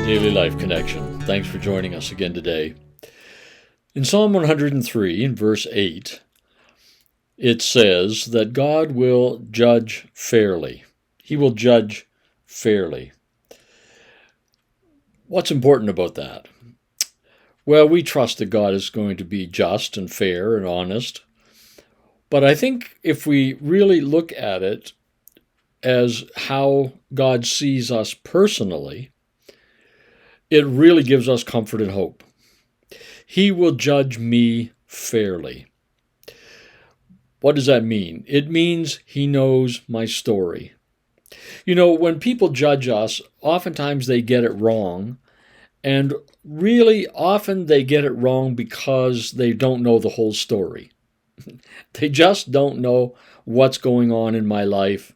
Daily Life Connection. Thanks for joining us again today. In Psalm 103, in verse 8, it says that God will judge fairly. He will judge fairly. What's important about that? Well, we trust that God is going to be just and fair and honest. But I think if we really look at it as how God sees us personally, it really gives us comfort and hope. He will judge me fairly. What does that mean? It means He knows my story. You know, when people judge us, oftentimes they get it wrong. And really, often they get it wrong because they don't know the whole story. They just don't know what's going on in my life.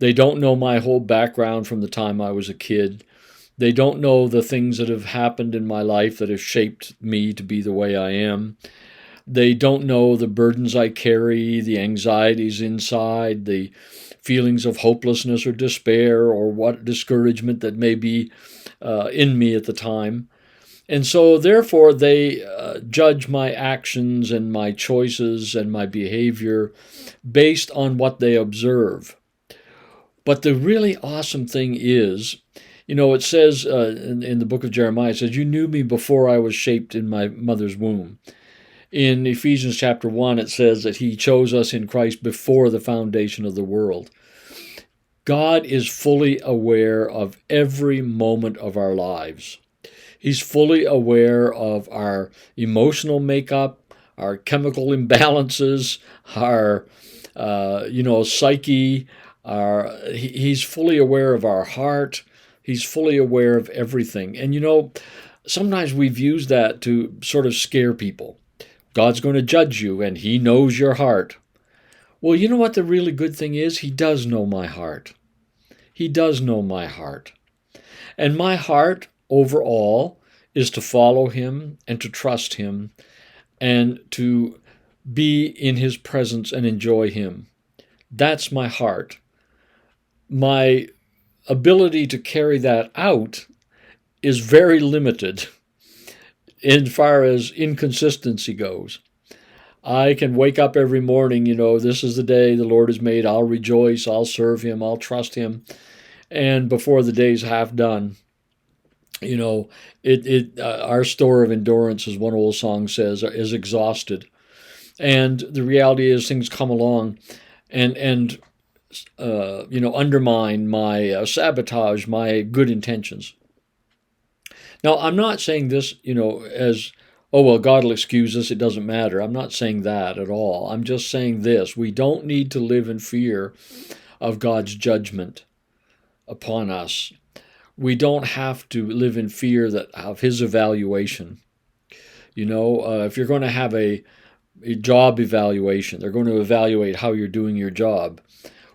They don't know my whole background from the time I was a kid. They don't know the things that have happened in my life that have shaped me to be the way I am. They don't know the burdens I carry, the anxieties inside, the feelings of hopelessness or despair or what discouragement that may be in me at the time. And so, therefore, they judge my actions and my choices and my behavior based on what they observe. But the really awesome thing is, you know, it says in the book of Jeremiah, it says, "You knew me before I was shaped in my mother's womb." In Ephesians chapter 1, it says that He chose us in Christ before the foundation of the world. God is fully aware of every moment of our lives. He's fully aware of our emotional makeup, our chemical imbalances, our, psyche. He's fully aware of our heart. He's fully aware of everything. And, you know, sometimes we've used that to sort of scare people. God's going to judge you, and He knows your heart. Well, you know what the really good thing is? He does know my heart. He does know my heart. And my heart, overall, is to follow Him and to trust Him and to be in His presence and enjoy Him. That's my heart. My ability to carry that out is very limited as far as inconsistency goes. I can wake up every morning, this is the day the Lord has made. I'll rejoice, I'll serve Him, I'll trust Him. And before the day's half done, our store of endurance, as one old song says, is exhausted. And the reality is things come along and undermine my sabotage my good intentions. Now, I'm not saying this, as, oh, well, God will excuse us, it doesn't matter. I'm not saying that at all. I'm just saying this. We don't need to live in fear of God's judgment upon us. We don't have to live in fear of His evaluation. If you're going to have a job evaluation, they're going to evaluate how you're doing your job.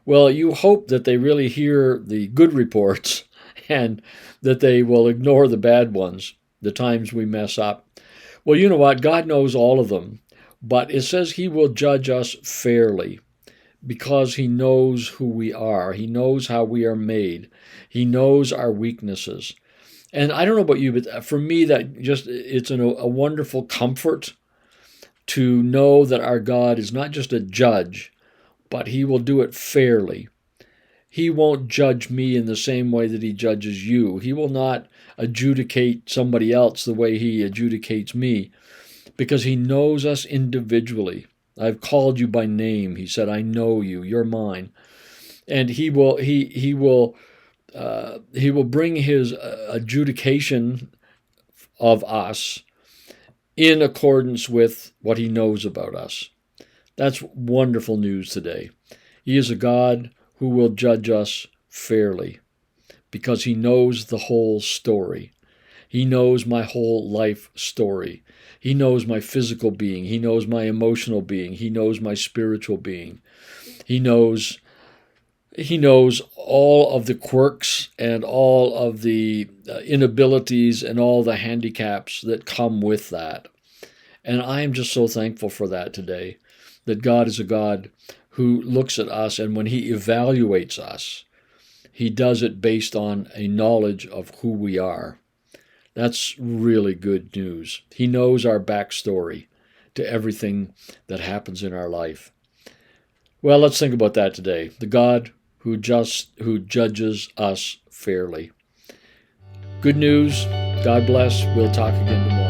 Well, you hope that they really hear the good reports and that they will ignore the bad ones, the times we mess up. Well, you know what? God knows all of them, but it says He will judge us fairly because He knows who we are. He knows how we are made. He knows our weaknesses. And I don't know about you, but for me, it's a wonderful comfort to know that our God is not just a judge, but He will do it fairly. He won't judge me in the same way that He judges you. He will not adjudicate somebody else the way He adjudicates me, because He knows us individually. I've called you by name. He said, I know you. You're mine. And He will bring His adjudication of us in accordance with what He knows about us. That's wonderful news today. He is a God who will judge us fairly because He knows the whole story. He knows my whole life story. He knows my physical being. He knows my emotional being. He knows my spiritual being. He knows all of the quirks and all of the inabilities and all the handicaps that come with that. And I am just so thankful for that today, that God is a God who looks at us, and when He evaluates us, He does it based on a knowledge of who we are. That's really good news. He knows our backstory to everything that happens in our life. Well, let's think about that today. The God who judges us fairly. Good news. God bless. We'll talk again tomorrow.